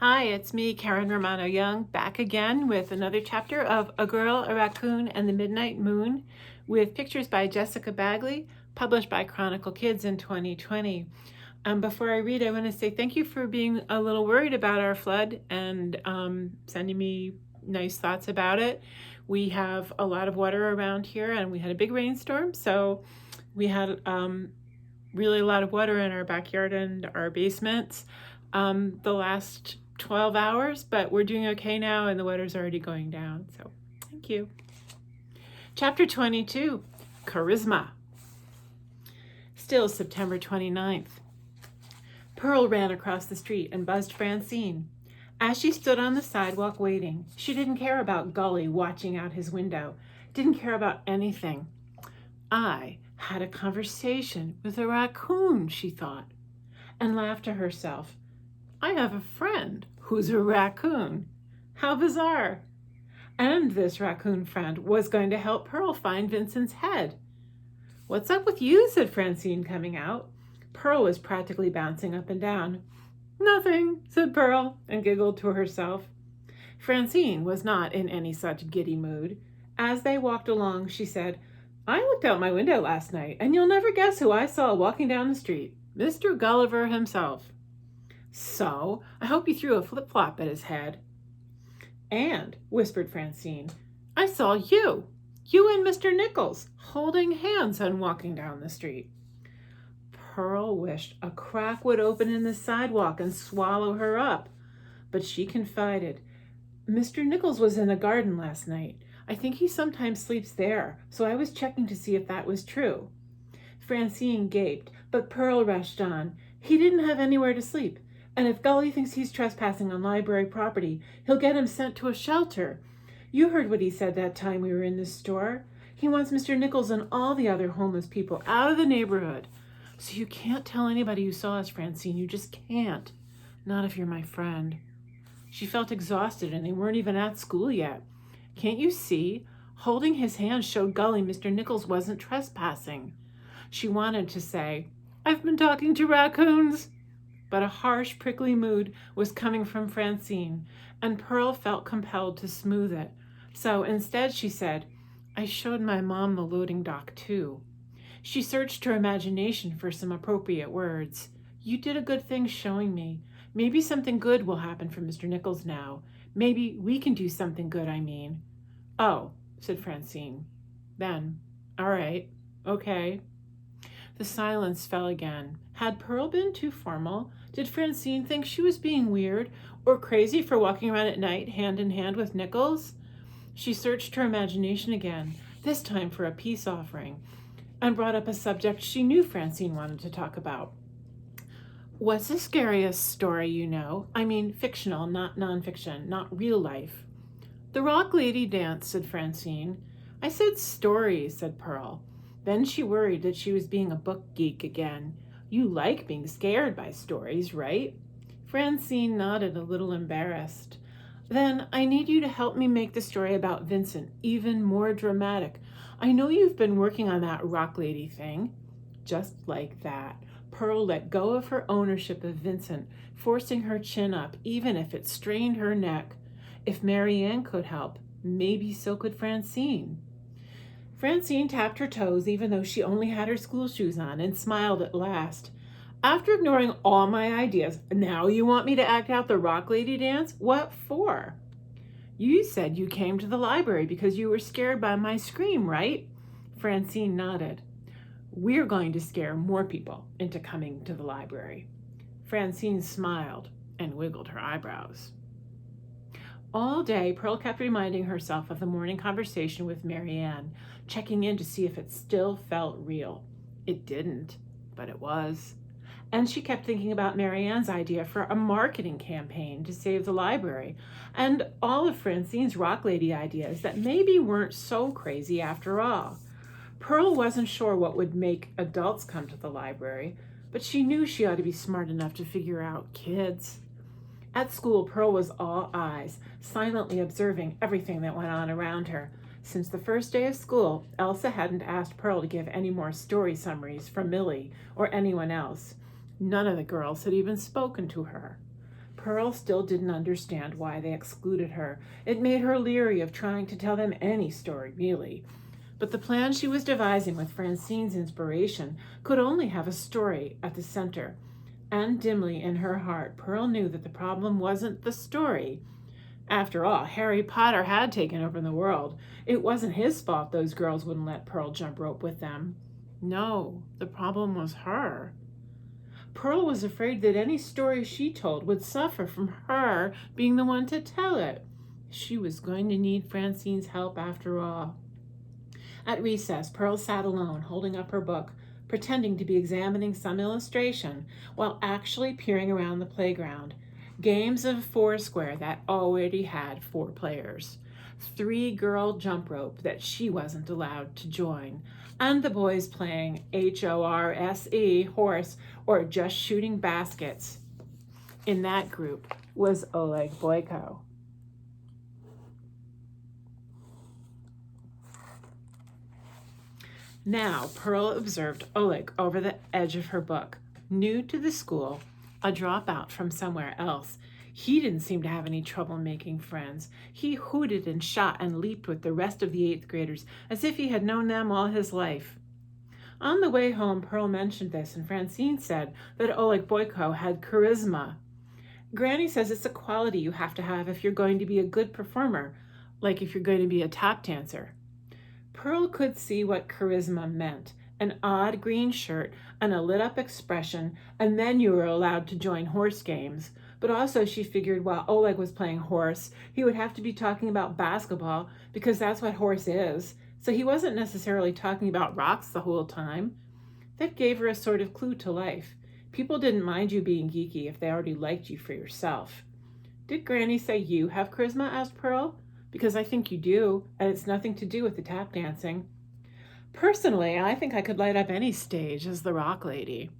Hi, it's me, Karen Romano Young, back again with another chapter of A Girl, a Raccoon, and the Midnight Moon, with pictures by Jessica Bagley, published by Chronicle Kids in 2020. Before I read, I want to say thank you for being a little worried about our flood and sending me nice thoughts about it. We have a lot of water around here, and we had a big rainstorm, so we had really a lot of water in our backyard and our basements the last 12 hours, but we're doing okay now and the water's already going down. So thank you. Chapter 22, Charisma. Still September 29th. Pearl ran across the street and buzzed Francine. As she stood on the sidewalk waiting, she didn't care about Gully watching out his window, didn't care about anything. I had a conversation with a raccoon, she thought, and laughed to herself. I have a friend who's a raccoon. How bizarre. And this raccoon friend was going to help Pearl find Vincent's head. What's up with you? Said Francine, coming out. Pearl was practically bouncing up and down. Nothing, said Pearl, and giggled to herself. Francine was not in any such giddy mood. As they walked along, she said, I looked out my window last night, and you'll never guess who I saw walking down the street. Mr. Gulliver himself. So, I hope you threw a flip-flop at his head. And, whispered Francine, I saw you and Mr. Nichols, holding hands and walking down the street. Pearl wished a crack would open in the sidewalk and swallow her up. But she confided, Mr. Nichols was in the garden last night. I think he sometimes sleeps there, so I was checking to see if that was true. Francine gaped, but Pearl rushed on. He didn't have anywhere to sleep. And if Gully thinks he's trespassing on library property, he'll get him sent to a shelter. You heard what he said that time we were in the store. He wants Mr. Nichols and all the other homeless people out of the neighborhood. So you can't tell anybody you saw us, Francine. You just can't. Not if you're my friend. She felt exhausted, and they weren't even at school yet. Can't you see? Holding his hand showed Gully Mr. Nichols wasn't trespassing. She wanted to say, I've been talking to raccoons. But a harsh, prickly mood was coming from Francine, and Pearl felt compelled to smooth it. So instead she said, I showed my mom the loading dock too. She searched her imagination for some appropriate words. You did a good thing showing me. Maybe something good will happen for Mr. Nichols now. Maybe we can do something good, I mean. Oh, said Francine. Then, all right, okay. The silence fell again. Had Pearl been too formal? Did Francine think she was being weird or crazy for walking around at night hand in hand with Nichols? She searched her imagination again, this time for a peace offering, and brought up a subject she knew Francine wanted to talk about. What's the scariest story you know? I mean fictional, not nonfiction, not real life. The Rock Lady Dance, said Francine. I said stories, said Pearl. Then she worried that she was being a book geek again. You like being scared by stories, right? Francine nodded, a little embarrassed. Then I need you to help me make the story about Vincent even more dramatic. I know you've been working on that Rock Lady thing. Just like that, Pearl let go of her ownership of Vincent, forcing her chin up, even if it strained her neck. If Marianne could help, maybe so could Francine. Francine tapped her toes, even though she only had her school shoes on, and smiled at last. After ignoring all my ideas, now you want me to act out the Rock Lady Dance? What for? You said you came to the library because you were scared by my scream, right? Francine nodded. We're going to scare more people into coming to the library. Francine smiled and wiggled her eyebrows. All day, Pearl kept reminding herself of the morning conversation with Marianne, checking in to see if it still felt real. It didn't, but it was. And she kept thinking about Marianne's idea for a marketing campaign to save the library, and all of Francine's Rock Lady ideas that maybe weren't so crazy after all. Pearl wasn't sure what would make adults come to the library, but she knew she ought to be smart enough to figure out kids. At school, Pearl was all eyes, silently observing everything that went on around her. Since the first day of school, Elsa hadn't asked Pearl to give any more story summaries from Millie or anyone else. None of the girls had even spoken to her. Pearl still didn't understand why they excluded her. It made her leery of trying to tell them any story, really. But the plan she was devising with Francine's inspiration could only have a story at the center. And dimly in her heart, Pearl knew that the problem wasn't the story. After all, Harry Potter had taken over the world. It wasn't his fault those girls wouldn't let Pearl jump rope with them. No, the problem was her. Pearl was afraid that any story she told would suffer from her being the one to tell it. She was going to need Francine's help after all. At recess, Pearl sat alone, holding up her book, pretending to be examining some illustration, while actually peering around the playground. Games of Foursquare that already had 4 players. 3-girl jump rope that she wasn't allowed to join. And the boys playing HORSE, horse, or just shooting baskets. In that group was Oleg Boyko. Now, Pearl observed Oleg over the edge of her book. New to the school, a dropout from somewhere else. He didn't seem to have any trouble making friends. He hooted and shot and leaped with the rest of the 8th graders as if he had known them all his life. On the way home, Pearl mentioned this, and Francine said that Oleg Boyko had charisma. Granny says it's a quality you have to have if you're going to be a good performer, like if you're going to be a tap dancer. Pearl could see what charisma meant. An odd green shirt and a lit-up expression, and then you were allowed to join horse games. But also she figured while Oleg was playing horse, he would have to be talking about basketball because that's what horse is. So he wasn't necessarily talking about rocks the whole time. That gave her a sort of clue to life. People didn't mind you being geeky if they already liked you for yourself. Did Granny say you have charisma? Asked Pearl. Because I think you do, and it's nothing to do with the tap dancing. Personally, I think I could light up any stage as the rock lady.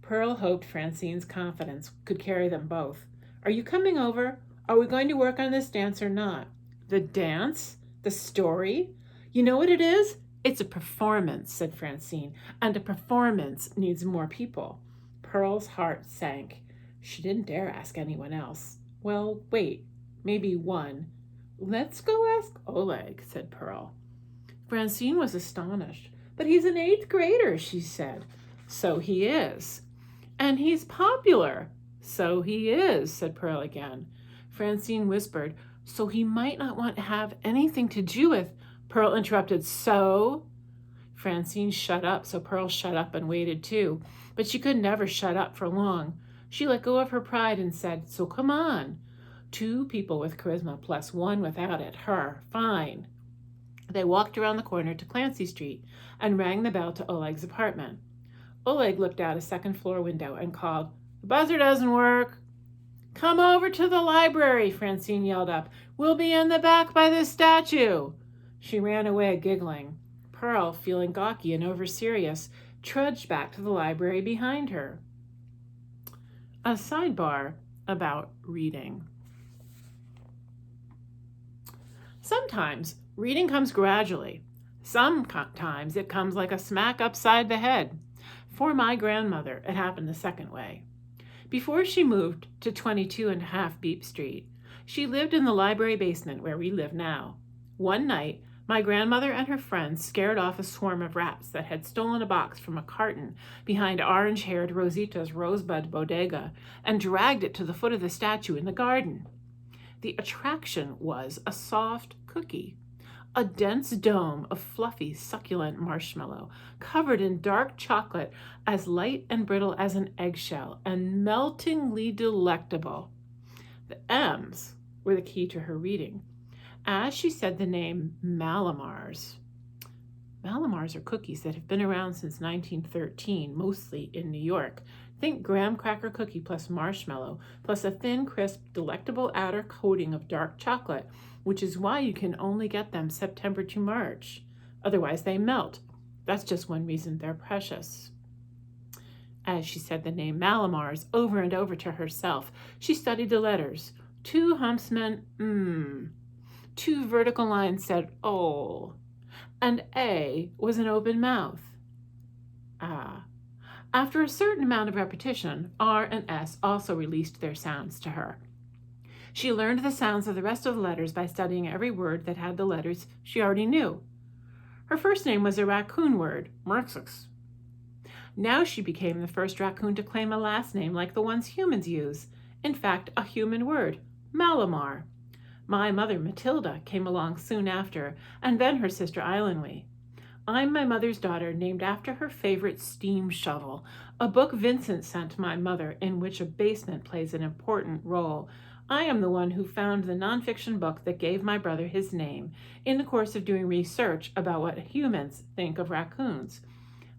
Pearl hoped Francine's confidence could carry them both. Are you coming over? Are we going to work on this dance or not? The dance? The story? You know what it is? It's a performance, said Francine, and a performance needs more people. Pearl's heart sank. She didn't dare ask anyone else. Well, wait, maybe one. Let's go ask Oleg, said Pearl. Francine was astonished. But he's an 8th grader, she said. So he is. And he's popular. So he is, said Pearl again. Francine whispered, so he might not want to have anything to do with. Pearl interrupted, so? Francine shut up, so Pearl shut up and waited too. But she could never shut up for long. She let go of her pride and said, so come on. 2 people with charisma plus 1 without it. Her. Fine. They walked around the corner to Clancy Street and rang the bell to Oleg's apartment. Oleg looked out a 2nd-floor window and called, the buzzer doesn't work. Come over to the library, Francine yelled up. We'll be in the back by the statue. She ran away giggling. Pearl, feeling gawky and over-serious, trudged back to the library behind her. A sidebar about reading. Sometimes reading comes gradually. Sometimes it comes like a smack upside the head. For my grandmother, it happened the second way. Before she moved to 22.5 Beep Street, she lived in the library basement where we live now. One night, my grandmother and her friends scared off a swarm of rats that had stolen a box from a carton behind orange-haired Rosita's rosebud bodega and dragged it to the foot of the statue in the garden. The attraction was a soft cookie, a dense dome of fluffy, succulent marshmallow, covered in dark chocolate as light and brittle as an eggshell, and meltingly delectable. The M's were the key to her reading. As she said the name Malamars. Malamars are cookies that have been around since 1913, mostly in New York. Think graham cracker cookie plus marshmallow, plus a thin, crisp, delectable outer coating of dark chocolate, which is why you can only get them September to March. Otherwise, they melt. That's just one reason they're precious. As she said the name Malamars over and over to herself, she studied the letters. 2 humps meant 2 vertical lines said oh, and A was an open mouth. Ah. After a certain amount of repetition, R and S also released their sounds to her. She learned the sounds of the rest of the letters by studying every word that had the letters she already knew. Her first name was a raccoon word, Merxix. Now she became the first raccoon to claim a last name like the ones humans use. In fact, a human word, Malamar. My mother, Matilda, came along soon after, and then her sister Islandwe. I'm my mother's daughter, named after her favorite steam shovel, a book Vincent sent my mother in which a basement plays an important role. I am the one who found the nonfiction book that gave my brother his name in the course of doing research about what humans think of raccoons.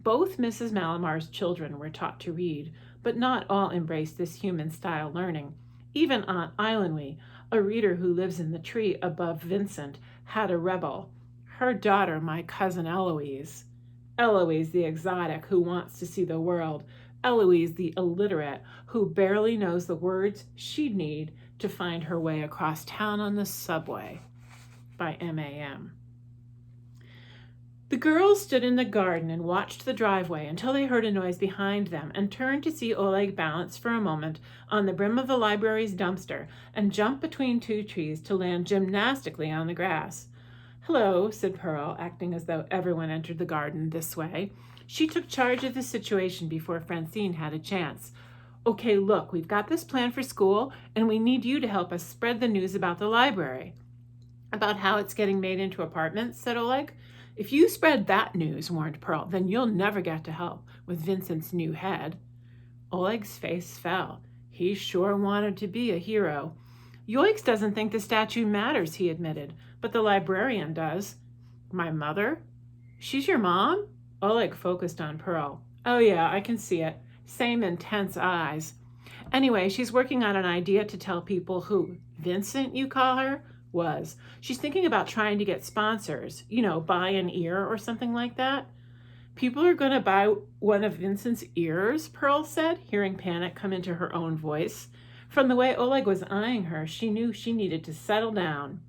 Both Mrs. Malamar's children were taught to read, but not all embraced this human-style learning. Even Aunt Islandwe, a reader who lives in the tree above Vincent, had a rebel. Her daughter, my cousin Eloise. Eloise the exotic who wants to see the world. Eloise the illiterate who barely knows the words she'd need to find her way across town on the subway. By M.A.M. The girls stood in the garden and watched the driveway until they heard a noise behind them and turned to see Oleg balance for a moment on the brim of the library's dumpster and jump between two trees to land gymnastically on the grass. Hello, said Pearl, acting as though everyone entered the garden this way. She took charge of the situation before Francine had a chance. Okay, look, we've got this plan for school, and we need you to help us spread the news about the library. About how it's getting made into apartments, said Oleg. If you spread that news, warned Pearl, then you'll never get to help with Vincent's new head. Oleg's face fell. He sure wanted to be a hero. Yoicks doesn't think the statue matters, he admitted, but the librarian does. My mother? She's your mom? Oleg focused on Pearl. Oh yeah, I can see it. Same intense eyes. Anyway, she's working on an idea to tell people who Vincent, you call her, was. She's thinking about trying to get sponsors, buy an ear or something like that. People are going to buy one of Vincent's ears, Pearl said, hearing panic come into her own voice. From the way Oleg was eyeing her, she knew she needed to settle down.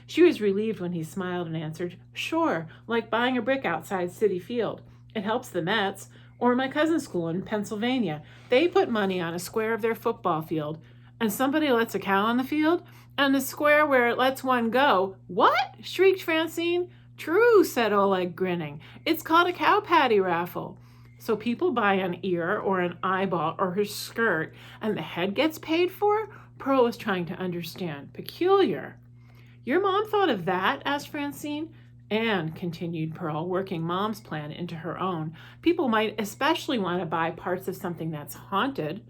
She was relieved when he smiled and answered, Sure, like buying a brick outside Citi Field. It helps the Mets, or my cousin's school in Pennsylvania. They put money on a square of their football field, and somebody lets a cow on the field, and the square where it lets one go. What? Shrieked Francine. True, said Oleg, grinning. It's called a cow patty raffle. So people buy an ear or an eyeball or her skirt, and the head gets paid for? Pearl was trying to understand. Peculiar. Your mom thought of that? Asked Francine. And, continued Pearl, working Mom's plan into her own, people might especially want to buy parts of something that's haunted.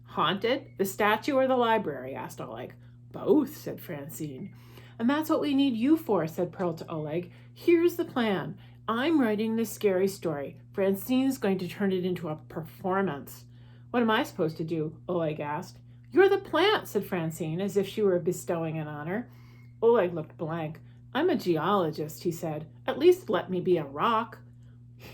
Haunted? The statue or the library? Asked Oleg. Both, said Francine. And that's what we need you for, said Pearl to Oleg. Here's the plan. I'm writing this scary story. Francine's going to turn it into a performance. What am I supposed to do? Oleg asked. You're the plant, said Francine, as if she were bestowing an honor. Oleg looked blank. I'm a geologist, he said. At least let me be a rock.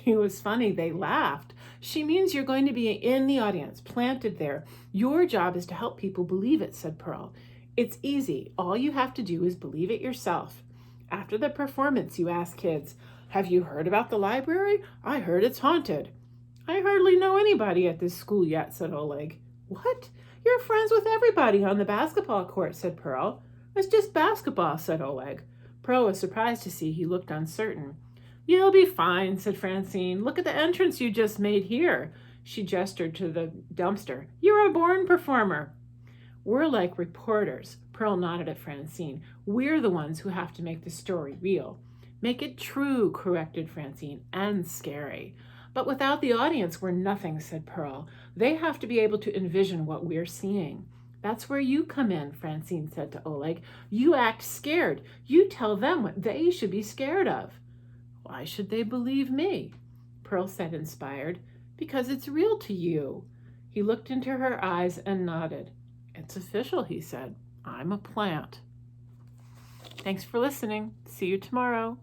It was funny. They laughed. She means you're going to be in the audience, planted there. Your job is to help people believe it, said Pearl. It's easy. All you have to do is believe it yourself. After the performance, you ask kids, have you heard about the library? I heard it's haunted. I hardly know anybody at this school yet, said Oleg. What? You're friends with everybody on the basketball court, said Pearl. It's just basketball, said Oleg. Pearl was surprised to see he looked uncertain. You'll be fine, said Francine. Look at the entrance you just made here. She gestured to the dumpster. You're a born performer. We're like reporters. Pearl nodded at Francine. We're the ones who have to make the story real. Make it true, corrected Francine, and scary. But without the audience, we're nothing, said Pearl. They have to be able to envision what we're seeing. That's where you come in, Francine said to Oleg. You act scared. You tell them what they should be scared of. Why should they believe me? Pearl said, inspired. Because it's real to you. He looked into her eyes and nodded. It's official, he said. I'm a plant. Thanks for listening. See you tomorrow.